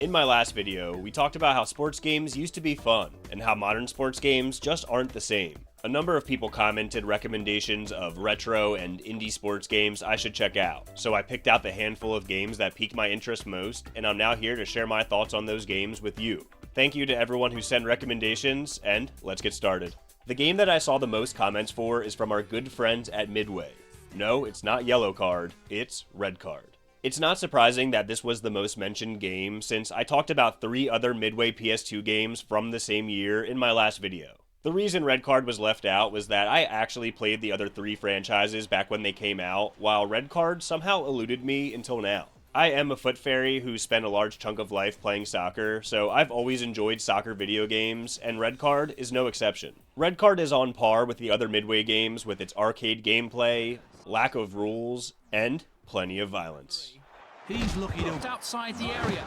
In my last video, we talked about how sports games used to be fun, and how modern sports games just aren't the same. A number of people commented recommendations of retro and indie sports games I should check out, so I picked out the handful of games that piqued my interest most, and I'm now here to share my thoughts on those games with you. Thank you to everyone who sent recommendations, and let's get started. The game that I saw the most comments for is from our good friends at Midway. No, it's not Yellow Card, it's RedCard. It's not surprising that this was the most mentioned game, since I talked about 3 other Midway PS2 games from the same year in my last video. The reason RedCard was left out was that I actually played the other 3 franchises back when they came out, while RedCard somehow eluded me until now. I am a foot fairy who spent a large chunk of life playing soccer, so I've always enjoyed soccer video games, and RedCard is no exception. RedCard is on par with the other Midway games with its arcade gameplay, lack of rules, and plenty of violence. He's looking outside the area.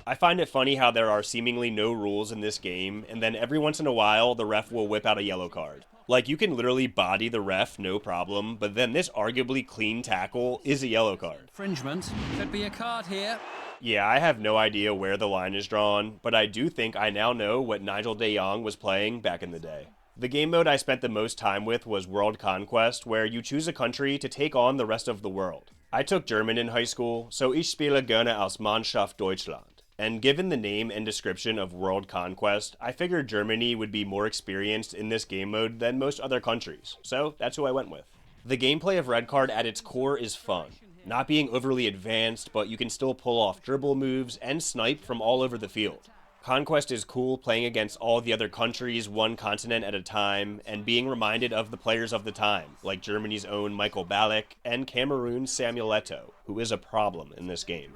I find it funny how there are seemingly no rules in this game, and then every once in a while the ref will whip out a yellow card. Like, you can literally body the ref, no problem, but then this arguably clean tackle is a yellow card. Infringement. Could be a card here. Yeah, I have no idea where the line is drawn, but I do think I now know what Nigel de Jong was playing back in the day. The game mode I spent the most time with was World Conquest, where you choose a country to take on the rest of the world. I took German in high school, so ich spiele gerne als Mannschaft Deutschland. And given the name and description of World Conquest, I figured Germany would be more experienced in this game mode than most other countries, so that's who I went with. The gameplay of RedCard at its core is fun. Not being overly advanced, but you can still pull off dribble moves and snipe from all over the field. Conquest is cool playing against all the other countries one continent at a time, and being reminded of the players of the time, like Germany's own Michael Ballack and Cameroon's Samuel Eto'o, who is a problem in this game.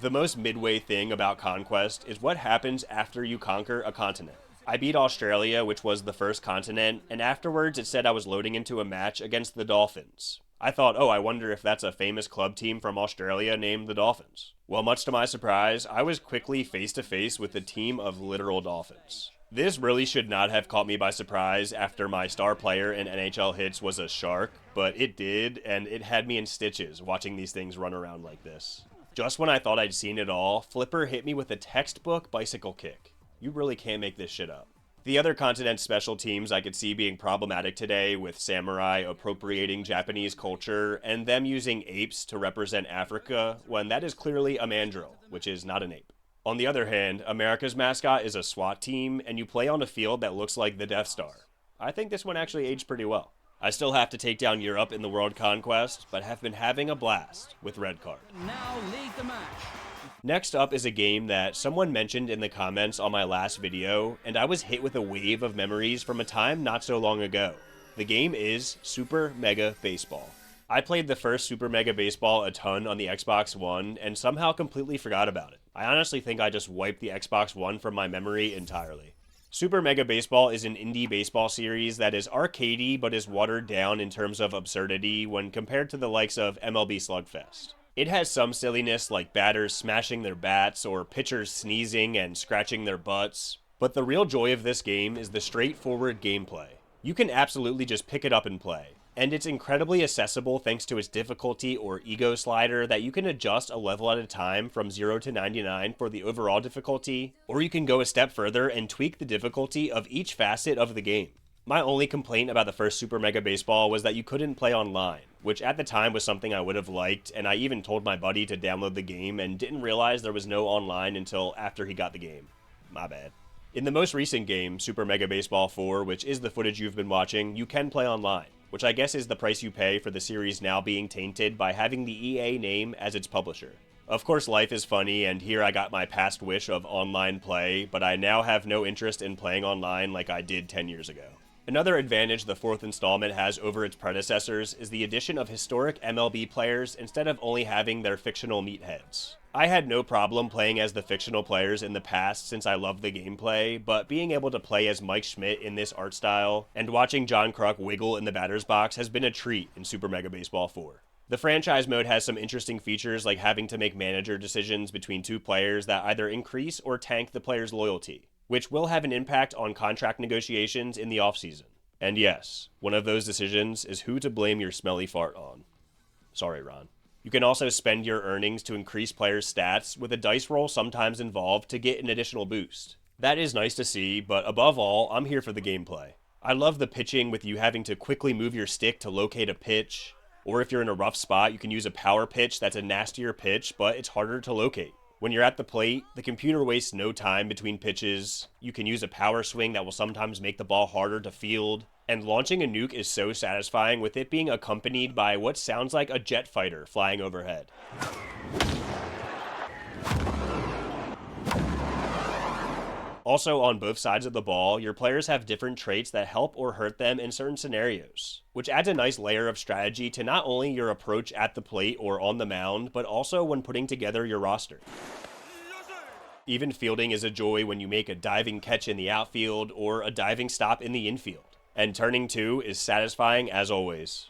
The most Midway thing about Conquest is what happens after you conquer a continent. I beat Australia, which was the first continent, and afterwards it said I was loading into a match against the Dolphins. I thought, oh, I wonder if that's a famous club team from Australia named the Dolphins. Well, much to my surprise, I was quickly face to face with a team of literal dolphins. This really should not have caught me by surprise after my star player in NHL Hits was a shark, but it did, and it had me in stitches watching these things run around like this. Just when I thought I'd seen it all, Flipper hit me with a textbook bicycle kick. You really can't make this shit up. The other continent's special teams I could see being problematic today, with samurai appropriating Japanese culture and them using apes to represent Africa, when that is clearly a mandrill, which is not an ape. On the other hand, America's mascot is a SWAT team, and you play on a field that looks like the Death Star. I think this one actually aged pretty well. I still have to take down Europe in the World Conquest, but have been having a blast with RedCard. Now lead the match. Next up is a game that someone mentioned in the comments on my last video, and I was hit with a wave of memories from a time not so long ago. The game is Super Mega Baseball. I played the first Super Mega Baseball a ton on the Xbox One, and somehow completely forgot about it. I honestly think I just wiped the Xbox One from my memory entirely. Super Mega Baseball is an indie baseball series that is arcadey but is watered down in terms of absurdity when compared to the likes of MLB Slugfest. It has some silliness like batters smashing their bats or pitchers sneezing and scratching their butts, but the real joy of this game is the straightforward gameplay. You can absolutely just pick it up and play, and it's incredibly accessible thanks to its difficulty or ego slider that you can adjust a level at a time from 0 to 99 for the overall difficulty, or you can go a step further and tweak the difficulty of each facet of the game. My only complaint about the first Super Mega Baseball was that you couldn't play online, which at the time was something I would have liked, and I even told my buddy to download the game and didn't realize there was no online until after he got the game. My bad. In the most recent game, Super Mega Baseball 4, which is the footage you've been watching, you can play online, which I guess is the price you pay for the series now being tainted by having the EA name as its publisher. Of course, life is funny, and here I got my past wish of online play, but I now have no interest in playing online like I did 10 years ago. Another advantage the 4th installment has over its predecessors is the addition of historic MLB players instead of only having their fictional meatheads. I had no problem playing as the fictional players in the past since I love the gameplay, but being able to play as Mike Schmidt in this art style and watching John Kruk wiggle in the batter's box has been a treat in Super Mega Baseball 4. The franchise mode has some interesting features like having to make manager decisions between 2 players that either increase or tank the player's loyalty, which will have an impact on contract negotiations in the offseason. And yes, one of those decisions is who to blame your smelly fart on. Sorry, Ron. You can also spend your earnings to increase players' stats, with a dice roll sometimes involved to get an additional boost. That is nice to see, but above all, I'm here for the gameplay. I love the pitching with you having to quickly move your stick to locate a pitch, or if you're in a rough spot, you can use a power pitch that's a nastier pitch, but it's harder to locate. When you're at the plate, the computer wastes no time between pitches. You can use a power swing that will sometimes make the ball harder to field. And launching a nuke is so satisfying, with it being accompanied by what sounds like a jet fighter flying overhead. Also, on both sides of the ball, your players have different traits that help or hurt them in certain scenarios, which adds a nice layer of strategy to not only your approach at the plate or on the mound, but also when putting together your roster. Even fielding is a joy when you make a diving catch in the outfield or a diving stop in the infield. And turning 2 is satisfying as always.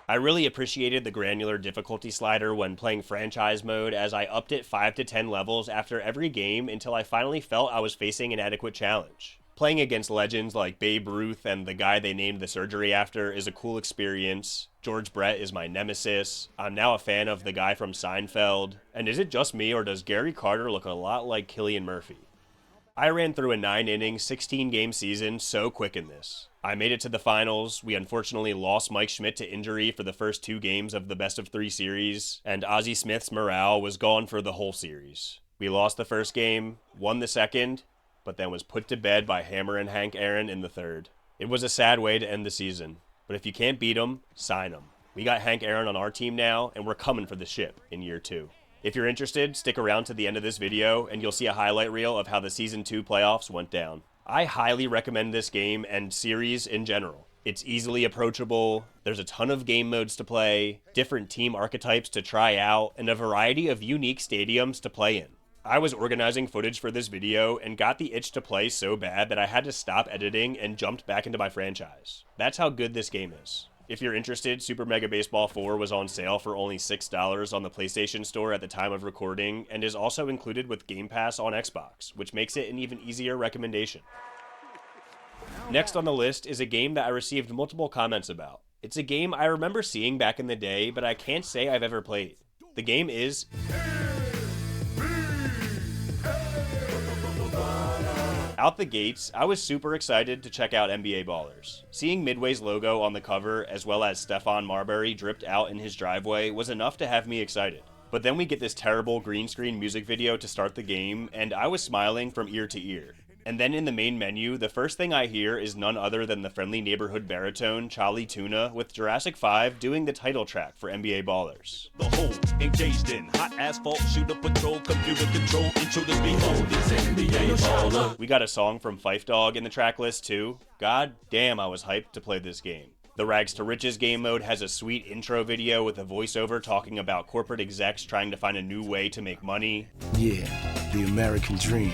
I really appreciated the granular difficulty slider when playing franchise mode, as I upped it 5 to 10 levels after every game until I finally felt I was facing an adequate challenge. Playing against legends like Babe Ruth and the guy they named the surgery after is a cool experience. George Brett is my nemesis. I'm now a fan of the guy from Seinfeld. And is it just me, or does Gary Carter look a lot like Cillian Murphy? I ran through a 9-inning, 16-game season so quick in this. I made it to the finals. We unfortunately lost Mike Schmidt to injury for the first 2 games of the best-of-3 series, and Ozzie Smith's morale was gone for the whole series. We lost the first game, won the second, but then was put to bed by Hammer and Hank Aaron in the third. It was a sad way to end the season, but if you can't beat him, sign him. We got Hank Aaron on our team now, and we're coming for the ship in year 2. If you're interested, stick around to the end of this video and you'll see a highlight reel of how the Season 2 playoffs went down. I highly recommend this game and series in general. It's easily approachable, there's a ton of game modes to play, different team archetypes to try out, and a variety of unique stadiums to play in. I was organizing footage for this video and got the itch to play so bad that I had to stop editing and jumped back into my franchise. That's how good this game is. If you're interested, Super Mega Baseball 4 was on sale for only $6 on the PlayStation Store at the time of recording, and is also included with Game Pass on Xbox, which makes it an even easier recommendation. Next on the list is a game that I received multiple comments about. It's a game I remember seeing back in the day, but I can't say I've ever played. The game is Out the gates, I was super excited to check out NBA Ballers. Seeing Midway's logo on the cover, as well as Stephon Marbury dripped out in his driveway, was enough to have me excited. But then we get this terrible green screen music video to start the game, and I was smiling from ear to ear. And then in the main menu, the first thing I hear is none other than the friendly neighborhood baritone Charlie Tuna with Jurassic 5 doing the title track for NBA Ballers. The whole engaged in hot asphalt, shooter patrol, computer control, intruders behold this NBA baller. We got a song from Phife Dawg in the track list too. God damn, I was hyped to play this game. The Rags to Riches game mode has a sweet intro video with a voiceover talking about corporate execs trying to find a new way to make money. Yeah, the American dream.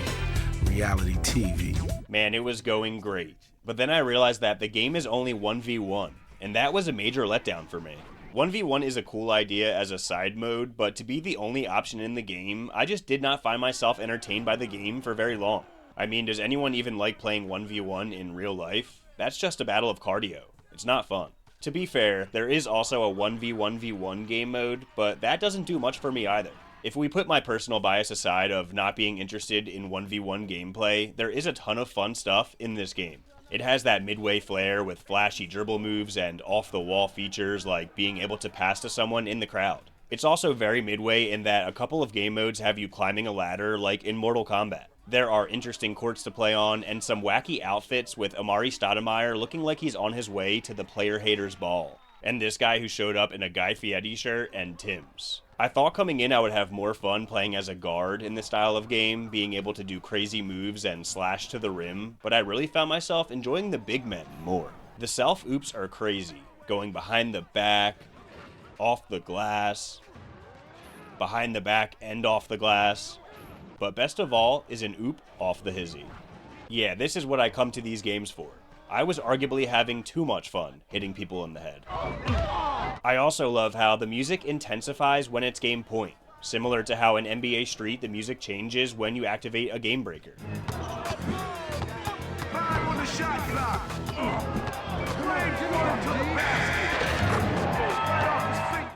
Reality TV. Man, it was going great. But then I realized that the game is only 1v1, and that was a major letdown for me. 1v1 is a cool idea as a side mode, but to be the only option in the game, I just did not find myself entertained by the game for very long. I mean, does anyone even like playing 1v1 in real life? That's just a battle of cardio. It's not fun. To be fair, there is also a 1v1v1 game mode, but that doesn't do much for me either. If we put my personal bias aside of not being interested in 1v1 gameplay, there is a ton of fun stuff in this game. It has that midway flair with flashy dribble moves and off-the-wall features like being able to pass to someone in the crowd. It's also very midway in that a couple of game modes have you climbing a ladder like in Mortal Kombat. There are interesting courts to play on and some wacky outfits with Amari Stoudemire looking like he's on his way to the player hater's ball. And this guy who showed up in a Guy Fieri shirt and Tim's. I thought coming in I would have more fun playing as a guard in this style of game, being able to do crazy moves and slash to the rim, but I really found myself enjoying the big men more. The self-oops are crazy, going behind the back, off the glass, behind the back and off the glass, but best of all is an oop off the hizzy. Yeah, this is what I come to these games for. I was arguably having too much fun hitting people in the head. I also love how the music intensifies when it's game point, similar to how in NBA Street the music changes when you activate a game breaker. On the shot clock. Range in order to the pass.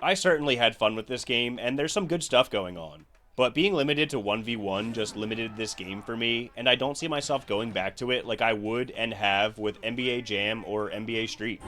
I certainly had fun with this game, and there's some good stuff going on. But being limited to 1v1 just limited this game for me, and I don't see myself going back to it like I would and have with NBA Jam or NBA Street.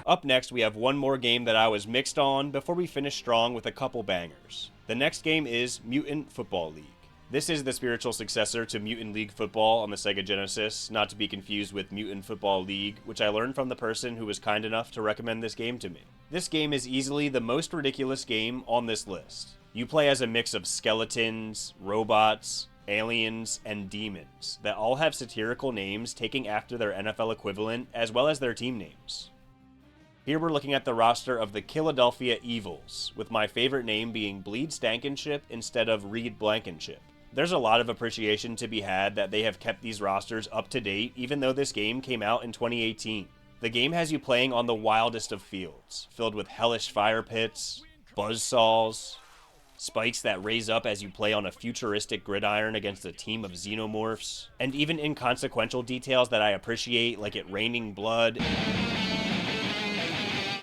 Up next, we have one more game that I was mixed on before we finish strong with a couple bangers. The next game is Mutant Football League. This is the spiritual successor to Mutant League Football on the Sega Genesis, not to be confused with Mutant Football League, which I learned from the person who was kind enough to recommend this game to me. This game is easily the most ridiculous game on this list. You play as a mix of skeletons, robots, aliens, and demons that all have satirical names taking after their NFL equivalent as well as their team names. Here we're looking at the roster of the Philadelphia Evils, with my favorite name being Bleed Stankenship instead of Reed Blankenship. There's a lot of appreciation to be had that they have kept these rosters up to date even though this game came out in 2018. The game has you playing on the wildest of fields, filled with hellish fire pits, buzzsaws, spikes that raise up as you play on a futuristic gridiron against a team of xenomorphs, and even inconsequential details that I appreciate like it raining blood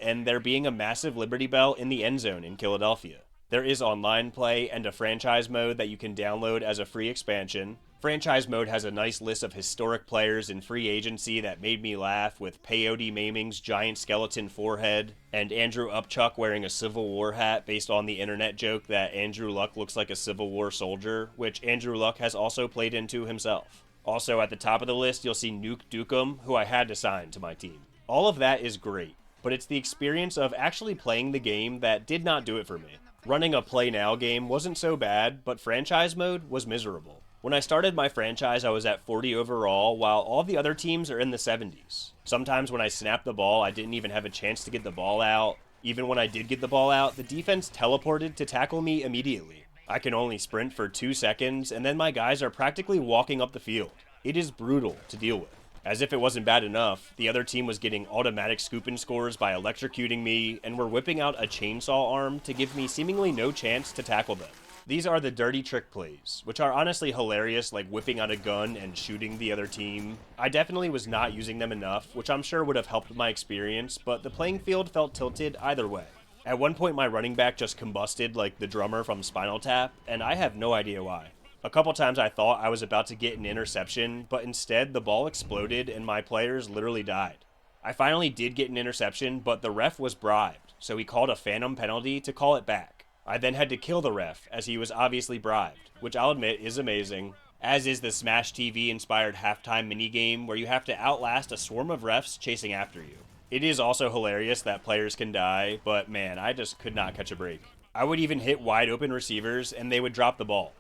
and there being a massive Liberty Bell in the end zone in Philadelphia. There is online play and a franchise mode that you can download as a free expansion. Franchise mode has a nice list of historic players in free agency that made me laugh, with Peyote Maming's giant skeleton forehead, and Andrew Upchuck wearing a Civil War hat based on the internet joke that Andrew Luck looks like a Civil War soldier, which Andrew Luck has also played into himself. Also at the top of the list, you'll see Nuke Dukem, who I had to sign to my team. All of that is great, but it's the experience of actually playing the game that did not do it for me. Running a Play Now game wasn't so bad, but franchise mode was miserable. When I started my franchise, I was at 40 overall, while all the other teams are in the 70s. Sometimes when I snapped the ball, I didn't even have a chance to get the ball out. Even when I did get the ball out, the defense teleported to tackle me immediately. I can only sprint for 2 seconds, and then my guys are practically walking up the field. It is brutal to deal with. As if it wasn't bad enough, the other team was getting automatic scooping scores by electrocuting me, and were whipping out a chainsaw arm to give me seemingly no chance to tackle them. These are the dirty trick plays, which are honestly hilarious, like whipping out a gun and shooting the other team. I definitely was not using them enough, which I'm sure would have helped my experience, but the playing field felt tilted either way. At one point my running back just combusted like the drummer from Spinal Tap, and I have no idea why. A couple times I thought I was about to get an interception, but instead the ball exploded and my players literally died. I finally did get an interception, but the ref was bribed, so he called a phantom penalty to call it back. I then had to kill the ref, as he was obviously bribed, which I'll admit is amazing, as is the Smash TV inspired halftime minigame where you have to outlast a swarm of refs chasing after you. It is also hilarious that players can die, but man, I just could not catch a break. I would even hit wide open receivers and they would drop the ball.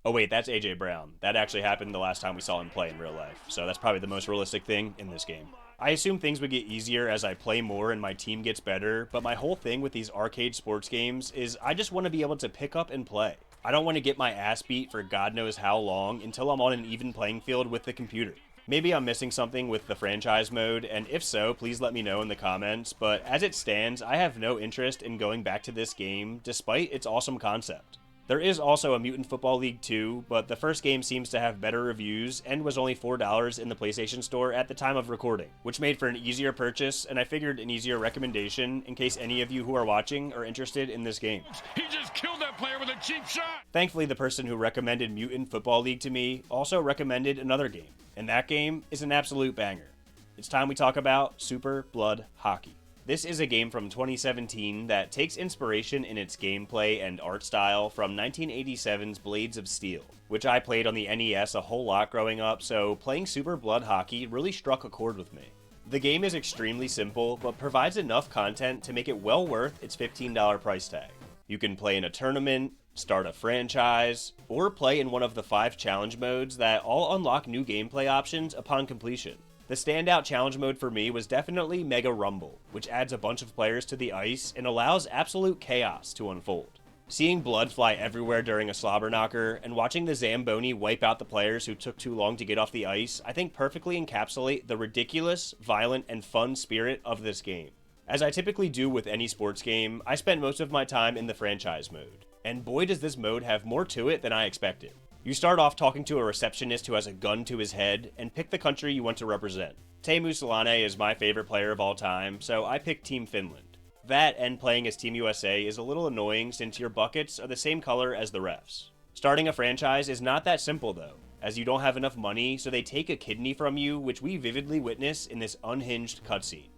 Oh wait, that's AJ Brown. That actually happened the last time we saw him play in real life, so that's probably the most realistic thing in this game. I assume things would get easier as I play more and my team gets better, but my whole thing with these arcade sports games is I just want to be able to pick up and play. I don't want to get my ass beat for God knows how long until I'm on an even playing field with the computer. Maybe I'm missing something with the franchise mode, and if so, please let me know in the comments, but as it stands, I have no interest in going back to this game despite its awesome concept. There is also a Mutant Football League 2, but the first game seems to have better reviews and was only $4 in the PlayStation Store at the time of recording, which made for an easier purchase, and I figured an easier recommendation in case any of you who are watching are interested in this game. He just killed that player with a cheap shot. Thankfully, the person who recommended Mutant Football League to me also recommended another game, and that game is an absolute banger. It's time we talk about Super Blood Hockey. This is a game from 2017 that takes inspiration in its gameplay and art style from 1987's Blades of Steel, which I played on the NES a whole lot growing up, so playing Super Blood Hockey really struck a chord with me. The game is extremely simple, but provides enough content to make it well worth its $15 price tag. You can play in a tournament, start a franchise, or play in one of the 5 challenge modes that all unlock new gameplay options upon completion. The standout challenge mode for me was definitely Mega Rumble, which adds a bunch of players to the ice and allows absolute chaos to unfold. Seeing blood fly everywhere during a slobber knocker and watching the Zamboni wipe out the players who took too long to get off the ice, I think perfectly encapsulate the ridiculous, violent, and fun spirit of this game. As I typically do with any sports game, I spent most of my time in the franchise mode, and boy does this mode have more to it than I expected. You start off talking to a receptionist who has a gun to his head and pick the country you want to represent. Teemu Selanne is my favorite player of all time, so I picked Team Finland. That and playing as Team USA is a little annoying since your buckets are the same color as the refs. Starting a franchise is not that simple though, as you don't have enough money, so they take a kidney from you, which we vividly witness in this unhinged cutscene.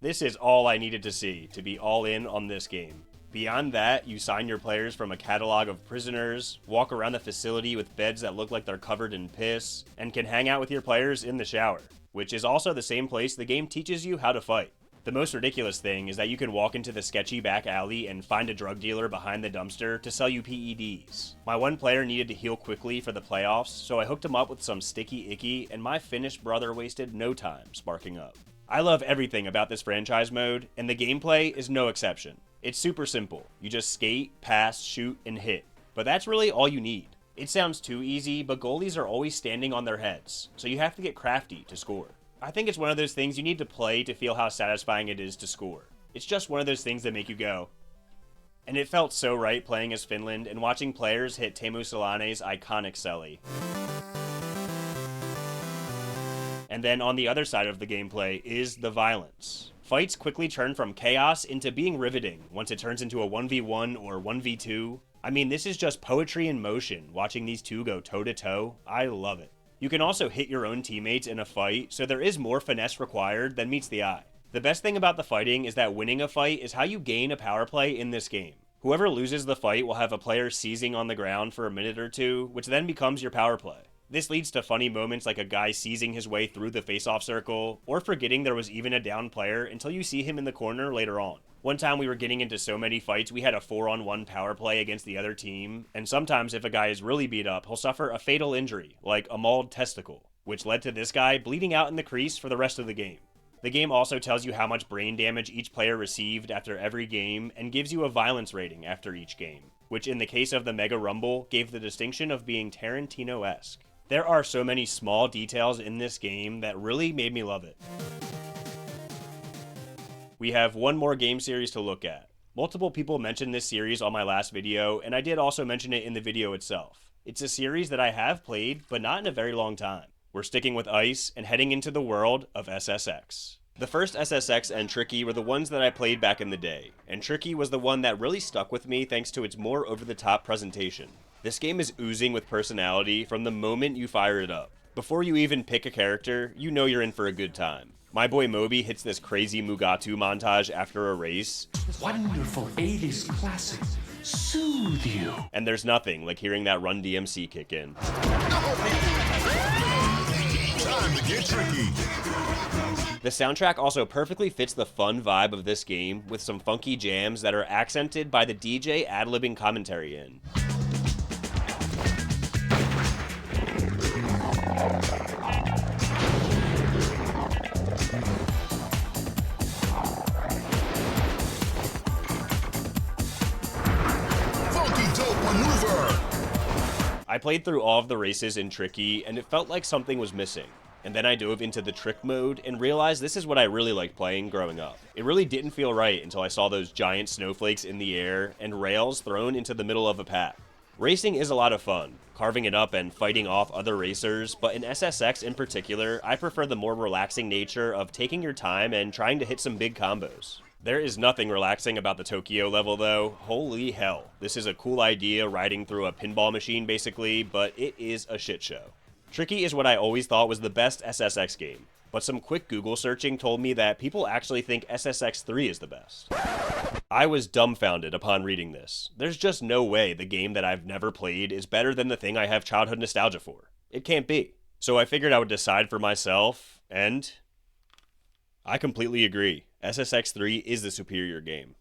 This is all I needed to see to be all in on this game. Beyond that, you sign your players from a catalog of prisoners, walk around the facility with beds that look like they're covered in piss, and can hang out with your players in the shower, which is also the same place the game teaches you how to fight. The most ridiculous thing is that you can walk into the sketchy back alley and find a drug dealer behind the dumpster to sell you PEDs. My one player needed to heal quickly for the playoffs, so I hooked him up with some sticky icky, and my Finnish brother wasted no time sparking up. I love everything about this franchise mode, and the gameplay is no exception. It's super simple. You just skate, pass, shoot, and hit. But that's really all you need. It sounds too easy, but goalies are always standing on their heads, so you have to get crafty to score. I think it's one of those things you need to play to feel how satisfying it is to score. It's just one of those things that make you go. And it felt so right playing as Finland and watching players hit Teemu Selanne's iconic celly. And then on the other side of the gameplay is the violence. Fights quickly turn from chaos into being riveting once it turns into a 1v1 or 1v2. I mean, this is just poetry in motion, watching these two go toe-to-toe. I love it. You can also hit your own teammates in a fight, so there is more finesse required than meets the eye. The best thing about the fighting is that winning a fight is how you gain a power play in this game. Whoever loses the fight will have a player seizing on the ground for a minute or two, which then becomes your power play. This leads to funny moments like a guy seizing his way through the face-off circle, or forgetting there was even a down player until you see him in the corner later on. One time we were getting into so many fights we had a 4-on-1 power play against the other team, and sometimes if a guy is really beat up, he'll suffer a fatal injury, like a mauled testicle, which led to this guy bleeding out in the crease for the rest of the game. The game also tells you how much brain damage each player received after every game, and gives you a violence rating after each game, which in the case of the Mega Rumble gave the distinction of being Tarantino-esque. There are so many small details in this game that really made me love it. We have one more game series to look at. Multiple people mentioned this series on my last video, and I did also mention it in the video itself. It's a series that I have played, but not in a very long time. We're sticking with Ice and heading into the world of SSX. The first SSX and Tricky were the ones that I played back in the day, and Tricky was the one that really stuck with me thanks to its more over-the-top presentation. This game is oozing with personality from the moment you fire it up. Before you even pick a character, you know you're in for a good time. My boy Moby hits this crazy Mugatu montage after a race. Wonderful 80s classic. Soothe you. And there's nothing like hearing that Run DMC kick in. Time to get tricky. The soundtrack also perfectly fits the fun vibe of this game with some funky jams that are accented by the DJ ad-libbing commentary in. I played through all of the races in Tricky, and it felt like something was missing. And then I dove into the trick mode and realized this is what I really liked playing growing up. It really didn't feel right until I saw those giant snowflakes in the air and rails thrown into the middle of a pack. Racing is a lot of fun, carving it up and fighting off other racers, but in SSX in particular, I prefer the more relaxing nature of taking your time and trying to hit some big combos. There is nothing relaxing about the Tokyo level though. Holy hell. This is a cool idea riding through a pinball machine basically, but it is a shit show. Tricky is what I always thought was the best SSX game, but some quick Google searching told me that people actually think SSX3 is the best. I was dumbfounded upon reading this. There's just no way the game that I've never played is better than the thing I have childhood nostalgia for. It can't be. So I figured I would decide for myself, and I completely agree. SSX3 is the superior game.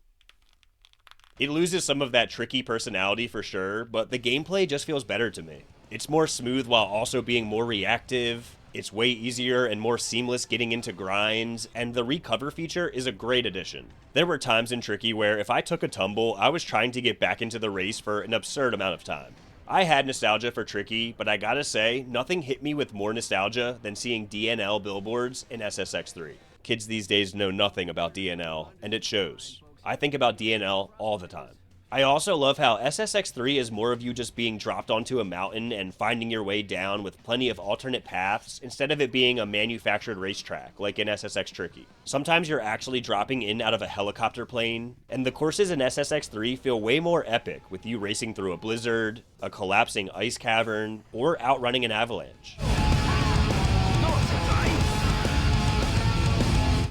It loses some of that tricky personality for sure, but the gameplay just feels better to me. It's more smooth while also being more reactive. It's way easier and more seamless getting into grinds, and the recover feature is a great addition. There were times in Tricky where if I took a tumble, I was trying to get back into the race for an absurd amount of time. I had nostalgia for Tricky, but I gotta say, nothing hit me with more nostalgia than seeing DNL billboards in SSX3. Kids these days know nothing about DNL, and it shows. I think about DNL all the time. I also love how SSX3 is more of you just being dropped onto a mountain and finding your way down with plenty of alternate paths instead of it being a manufactured racetrack like in SSX Tricky. Sometimes you're actually dropping in out of a helicopter plane, and the courses in SSX3 feel way more epic with you racing through a blizzard, a collapsing ice cavern, or outrunning an avalanche.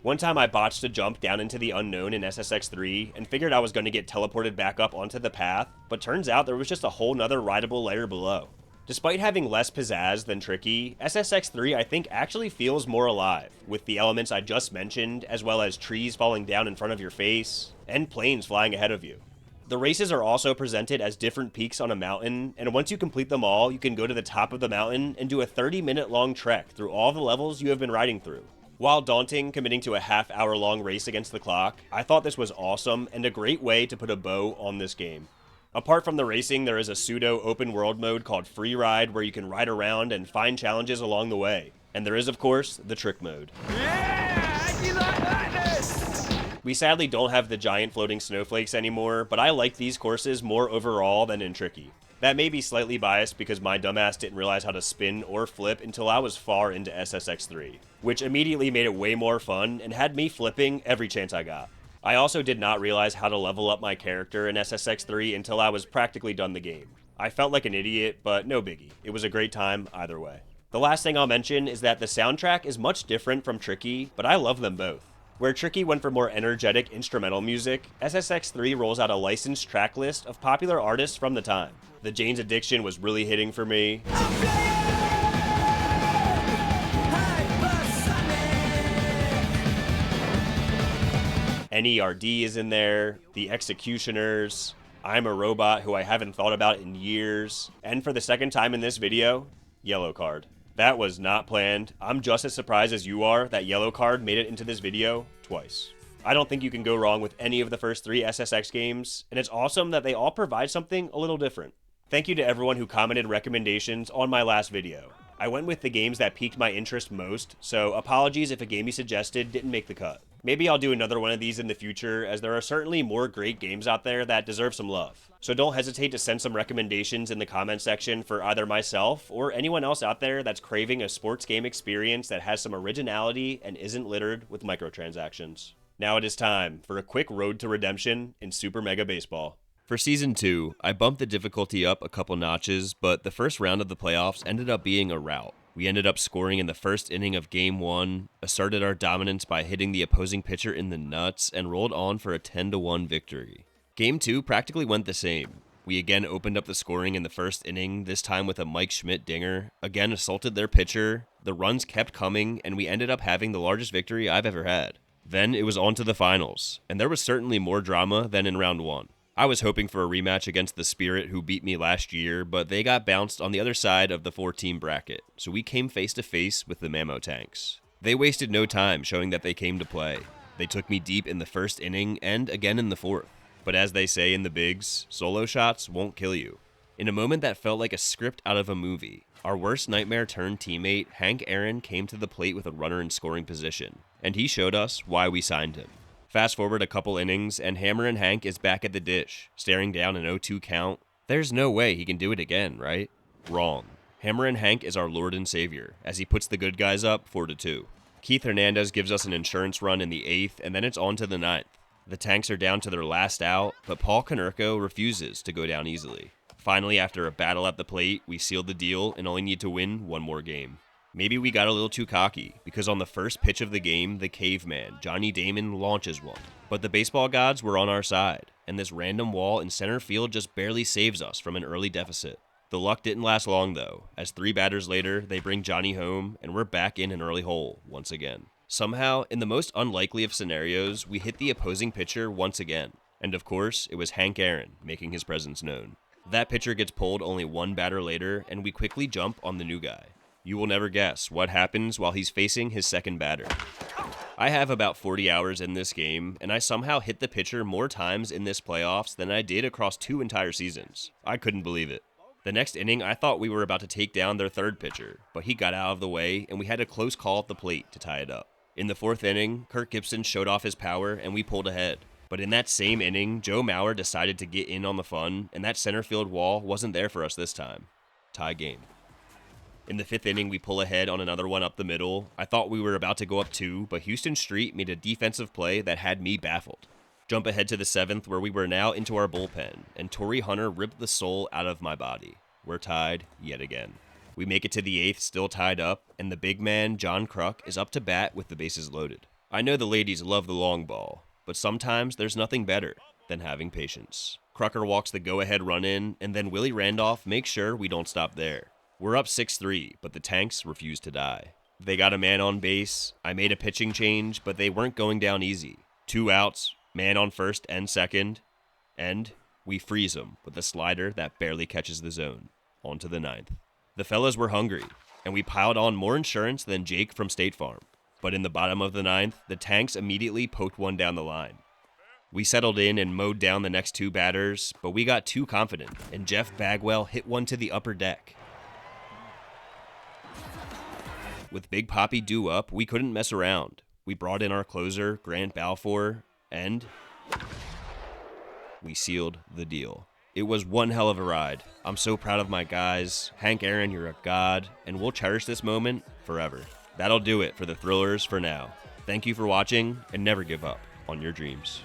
One time I botched a jump down into the unknown in SSX3 and figured I was going to get teleported back up onto the path, but turns out there was just a whole nother rideable layer below. Despite having less pizzazz than Tricky, SSX3 I think actually feels more alive, with the elements I just mentioned, as well as trees falling down in front of your face, and planes flying ahead of you. The races are also presented as different peaks on a mountain, and once you complete them all, you can go to the top of the mountain and do a 30-minute long trek through all the levels you have been riding through. While daunting, committing to a half-hour-long race against the clock, I thought this was awesome and a great way to put a bow on this game. Apart from the racing, there is a pseudo open world mode called Free Ride where you can ride around and find challenges along the way. And there is, of course, the trick mode. We sadly don't have the giant floating snowflakes anymore, but I like these courses more overall than in Tricky. That may be slightly biased because my dumbass didn't realize how to spin or flip until I was far into SSX3, which immediately made it way more fun and had me flipping every chance I got. I also did not realize how to level up my character in SSX3 until I was practically done the game. I felt like an idiot, but no biggie. It was a great time either way. The last thing I'll mention is that the soundtrack is much different from Tricky, but I love them both. Where Tricky went for more energetic instrumental music, SSX3 rolls out a licensed track list of popular artists from the time. The Jane's Addiction was really hitting for me. NERD is in there, The Executioners, I'm a Robot, who I haven't thought about in years, and for the second time in this video, Yellowcard. That was not planned. I'm just as surprised as you are that Yellowcard made it into this video twice. I don't think you can go wrong with any of the first 3 SSX games, and it's awesome that they all provide something a little different. Thank you to everyone who commented recommendations on my last video. I went with the games that piqued my interest most, so apologies if a game you suggested didn't make the cut. Maybe I'll do another one of these in the future, as there are certainly more great games out there that deserve some love. So don't hesitate to send some recommendations in the comment section for either myself or anyone else out there that's craving a sports game experience that has some originality and isn't littered with microtransactions. Now it is time for a quick road to redemption in Super Mega Baseball. For Season 2, I bumped the difficulty up a couple notches, but the first round of the playoffs ended up being a rout. We ended up scoring in the first inning of Game 1, asserted our dominance by hitting the opposing pitcher in the nuts, and rolled on for a 10-1 victory. Game 2 practically went the same. We again opened up the scoring in the first inning, this time with a Mike Schmidt dinger, again assaulted their pitcher, the runs kept coming, and we ended up having the largest victory I've ever had. Then it was on to the finals, and there was certainly more drama than in round 1. I was hoping for a rematch against the Spirit who beat me last year, but they got bounced on the other side of the 4-team bracket, so we came face to face with the Mammo Tanks. They wasted no time showing that they came to play. They took me deep in the first inning and again in the fourth. But as they say in the bigs, solo shots won't kill you. In a moment that felt like a script out of a movie, our worst nightmare turned teammate, Hank Aaron, came to the plate with a runner in scoring position, and he showed us why we signed him. Fast forward a couple innings, and Hammerin' Hank is back at the dish, staring down an 0-2 count. There's no way he can do it again, right? Wrong. Hammerin' Hank is our Lord and Savior, as he puts the good guys up 4-2. Keith Hernandez gives us an insurance run in the 8th, and then it's on to the 9th. The Tanks are down to their last out, but Paul Konerko refuses to go down easily. Finally, after a battle at the plate, we seal the deal and only need to win one more game. Maybe we got a little too cocky, because on the first pitch of the game, the caveman, Johnny Damon, launches one. But the baseball gods were on our side, and this random wall in center field just barely saves us from an early deficit. The luck didn't last long though, as 3 batters later, they bring Johnny home, and we're back in an early hole once again. Somehow, in the most unlikely of scenarios, we hit the opposing pitcher once again. And of course, it was Hank Aaron making his presence known. That pitcher gets pulled only 1 batter later, and we quickly jump on the new guy. You will never guess what happens while he's facing his second batter. I have about 40 hours in this game, and I somehow hit the pitcher more times in this playoffs than I did across 2 entire seasons. I couldn't believe it. The next inning, I thought we were about to take down their third pitcher, but he got out of the way, and we had a close call at the plate to tie it up. In the 4th inning, Kirk Gibson showed off his power, and we pulled ahead. But in that same inning, Joe Mauer decided to get in on the fun, and that center field wall wasn't there for us this time. Tie game. In the 5th inning, we pull ahead on another one up the middle. I thought we were about to go up 2, but Houston Street made a defensive play that had me baffled. Jump ahead to the 7th, where we were now into our bullpen, and Torrey Hunter ripped the soul out of my body. We're tied yet again. We make it to the 8th, still tied up, and the big man, John Kruk, is up to bat with the bases loaded. I know the ladies love the long ball, but sometimes there's nothing better than having patience. Krucker walks the go-ahead run in, and then Willie Randolph makes sure we don't stop there. We're up 6-3, but the Tanks refuse to die. They got a man on base. I made a pitching change, but they weren't going down easy. 2 outs, man on first and second, and we freeze them with a slider that barely catches the zone. On to the 9th. The fellas were hungry, and we piled on more insurance than Jake from State Farm. But in the bottom of the 9th, the Tanks immediately poked one down the line. We settled in and mowed down the next 2 batters, but we got too confident, and Jeff Bagwell hit one to the upper deck. With Big Papi due up, we couldn't mess around. We brought in our closer, Grant Balfour, and we sealed the deal. It was one hell of a ride. I'm so proud of my guys. Hank Aaron, you're a god, and we'll cherish this moment forever. That'll do it for the Thrillers for now. Thank you for watching, and never give up on your dreams.